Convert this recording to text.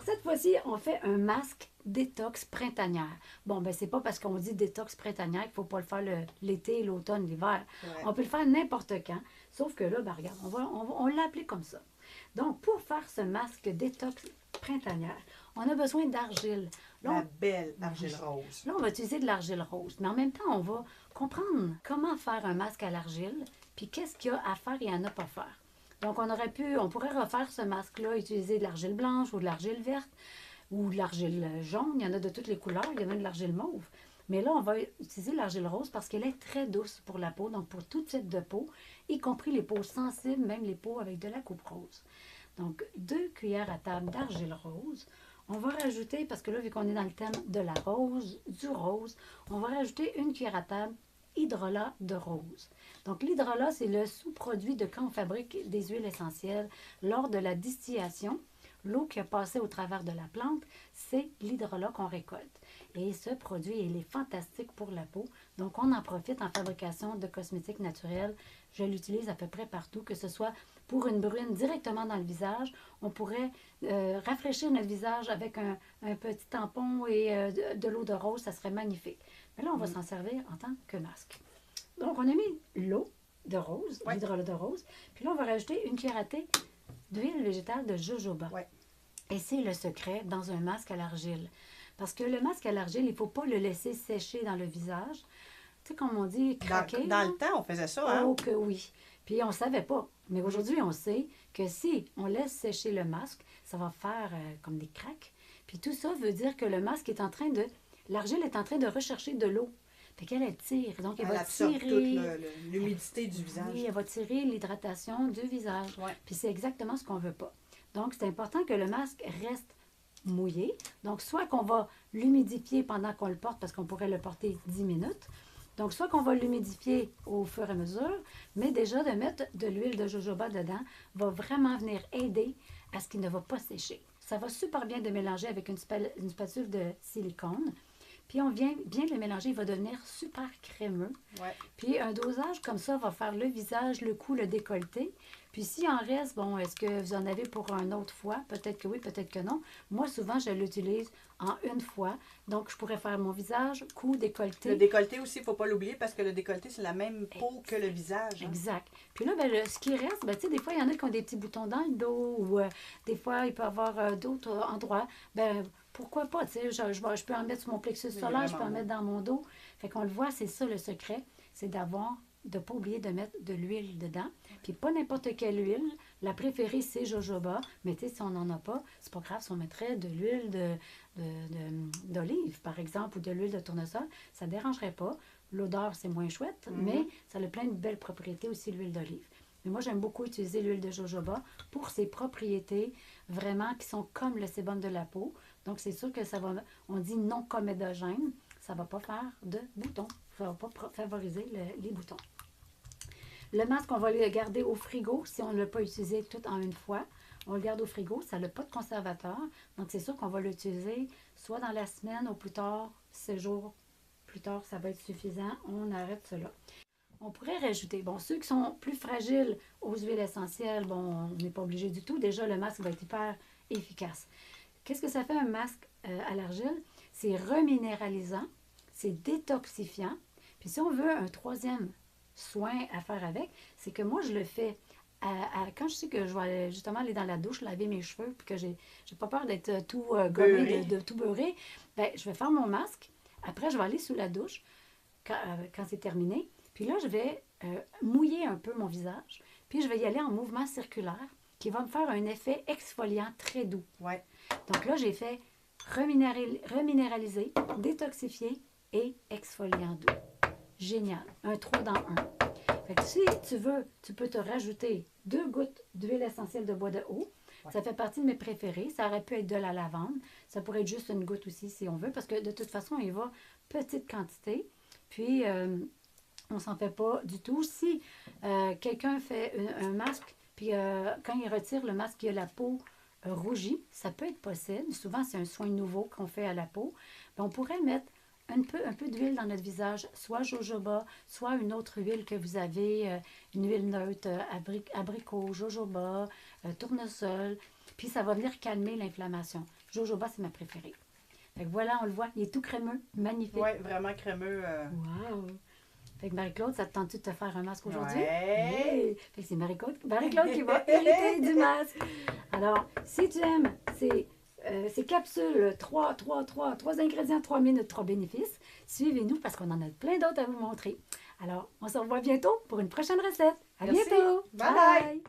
cette fois-ci, on fait un masque détox printanière. Bon, ben c'est pas parce qu'on dit détox printanière qu'il ne faut pas le faire l'été, l'automne, l'hiver. Ouais. On peut le faire n'importe quand. Sauf que là, ben regarde, on l'a appelé comme ça. Donc, pour faire ce masque détox printanière, on a besoin d'argile. La belle argile rose. Là, on va utiliser de l'argile rose. Mais en même temps, on va comprendre comment faire un masque à l'argile, puis qu'est-ce qu'il y a à faire et à ne pas faire. Donc, on pourrait refaire ce masque-là, utiliser de l'argile blanche ou de l'argile verte ou de l'argile jaune. Il y en a de toutes les couleurs. Il y en a de l'argile mauve. Mais là, on va utiliser l'argile rose parce qu'elle est très douce pour la peau, donc pour tout type de peau, y compris les peaux sensibles, même les peaux avec de la coupe rose. Donc, 2 cuillères à table d'argile rose. On va rajouter, parce que là, vu qu'on est dans le thème de la rose, du rose, on va rajouter 1 cuillère à table hydrolat de rose. Donc, l'hydrolat, c'est le sous-produit de quand on fabrique des huiles essentielles. Lors de la distillation, l'eau qui a passé au travers de la plante, c'est l'hydrolat qu'on récolte. Et ce produit, il est fantastique pour la peau. Donc, on en profite en fabrication de cosmétiques naturels. Je l'utilise à peu près partout, que ce soit pour une brune directement dans le visage. On pourrait rafraîchir notre visage avec un petit tampon et de l'eau de rose, ça serait magnifique. Mais là, on va s'en servir en tant que masque. Donc, on a mis l'eau de rose, l'hydrolat de rose. Puis là, on va rajouter 1 cuillère à thé d'huile végétale de jojoba. Ouais. Et c'est le secret dans un masque à l'argile. Parce que le masque à l'argile, il ne faut pas le laisser sécher dans le visage. Tu sais, comme on dit, craquer. Dans le temps, on faisait ça, hein? Oh que oui. Puis on ne savait pas. Mais aujourd'hui, on sait que si on laisse sécher le masque, ça va faire comme des craques. Puis tout ça veut dire que le masque est en train de... L'argile est en train de rechercher de l'eau. Fait qu'elle tire. Donc, elle va absorbe tirer... toute l'humidité du visage. Oui, elle va tirer l'hydratation du visage. Ouais. Puis c'est exactement ce qu'on ne veut pas. Donc, c'est important que le masque reste mouillé. Donc, soit qu'on va l'humidifier pendant qu'on le porte, parce qu'on pourrait le porter 10 minutes. Donc, soit qu'on va l'humidifier au fur et à mesure, mais déjà de mettre de l'huile de jojoba dedans va vraiment venir aider à ce qu'il ne va pas sécher. Ça va super bien de mélanger avec une spatule de silicone. Puis on vient bien le mélanger, il va devenir super crémeux. Ouais. Puis un dosage comme ça va faire le visage, le cou, le décolleté. Puis s'il en reste, bon, est-ce que vous en avez pour une autre fois? Peut-être que oui, peut-être que non. Moi, souvent, je l'utilise en une fois. Donc, je pourrais faire mon visage, cou, décolleté. Le décolleté aussi, il ne faut pas l'oublier parce que le décolleté, c'est la même peau que le visage. Hein? Exact. Puis là, ben, ce qui reste, ben, tu sais, des fois, il y en a qui ont des petits boutons dans le dos ou des fois, il peut y avoir d'autres endroits. Ben, pourquoi pas, tu sais, je peux en mettre sur mon plexus solaire, je peux en mettre dans mon dos. Fait qu'on le voit, c'est ça le secret, c'est de ne pas oublier de mettre de l'huile dedans. Puis pas n'importe quelle huile. La préférée, c'est jojoba. Mais tu sais, si on n'en a pas, c'est pas grave si on mettrait de l'huile d'olive, par exemple, ou de l'huile de tournesol. Ça ne dérangerait pas. L'odeur, c'est moins chouette, mais ça a plein de belles propriétés aussi, l'huile d'olive. Mais moi, j'aime beaucoup utiliser l'huile de jojoba pour ses propriétés vraiment qui sont comme le sébum de la peau. Donc, c'est sûr que ça va, on dit non comédogène, ça ne va pas faire de boutons. Ça ne va pas favoriser les boutons. Le masque, on va le garder au frigo si on ne l'a pas utilisé tout en une fois. On le garde au frigo, ça n'a pas de conservateur. Donc, c'est sûr qu'on va l'utiliser soit dans la semaine ou plus tard, 6 jours plus tard, ça va être suffisant. On arrête cela. On pourrait rajouter, bon, ceux qui sont plus fragiles aux huiles essentielles, bon, on n'est pas obligé du tout. Déjà, le masque va être hyper efficace. Qu'est-ce que ça fait un masque à l'argile? C'est reminéralisant, c'est détoxifiant. Puis si on veut un troisième soin à faire avec, c'est que moi, je le fais quand je sais que je vais justement aller dans la douche, laver mes cheveux, puis que j'ai pas peur d'être tout gommé, de tout beurré, bien, je vais faire mon masque. Après, je vais aller sous la douche quand c'est terminé. Puis là, je vais mouiller un peu mon visage. Puis je vais y aller en mouvement circulaire qui va me faire un effet exfoliant très doux. Ouais. Donc là, j'ai fait reminéraliser, détoxifier et exfoliant doux. Génial. Un 3 dans 1. Fait que si tu veux, tu peux te rajouter 2 gouttes d'huile essentielle de bois de haut. Ouais. Ça fait partie de mes préférés. Ça aurait pu être de la lavande. Ça pourrait être juste une goutte aussi si on veut, parce que de toute façon, il va petite quantité. Puis, on ne s'en fait pas du tout. Si quelqu'un fait un masque, puis quand il retire le masque, il a la peau rougie, ça peut être possible. Souvent, c'est un soin nouveau qu'on fait à la peau. Bien, on pourrait mettre un peu d'huile dans notre visage, soit jojoba, soit une autre huile que vous avez, une huile neutre, abricot, jojoba, tournesol, puis ça va venir calmer l'inflammation. Jojoba, c'est ma préférée. Fait que voilà, on le voit, il est tout crémeux, magnifique. Oui, vraiment crémeux. Wow! Fait que Marie-Claude, ça te tente-tu de te faire un masque aujourd'hui? Ouais. Fait que c'est Marie-Claude qui va hériter du masque. Alors, si tu aimes ces capsules, 3 ingrédients, 3 minutes, 3 bénéfices, suivez-nous parce qu'on en a plein d'autres à vous montrer. Alors, on se revoit bientôt pour une prochaine recette. À Merci. bientôt! Bye bye.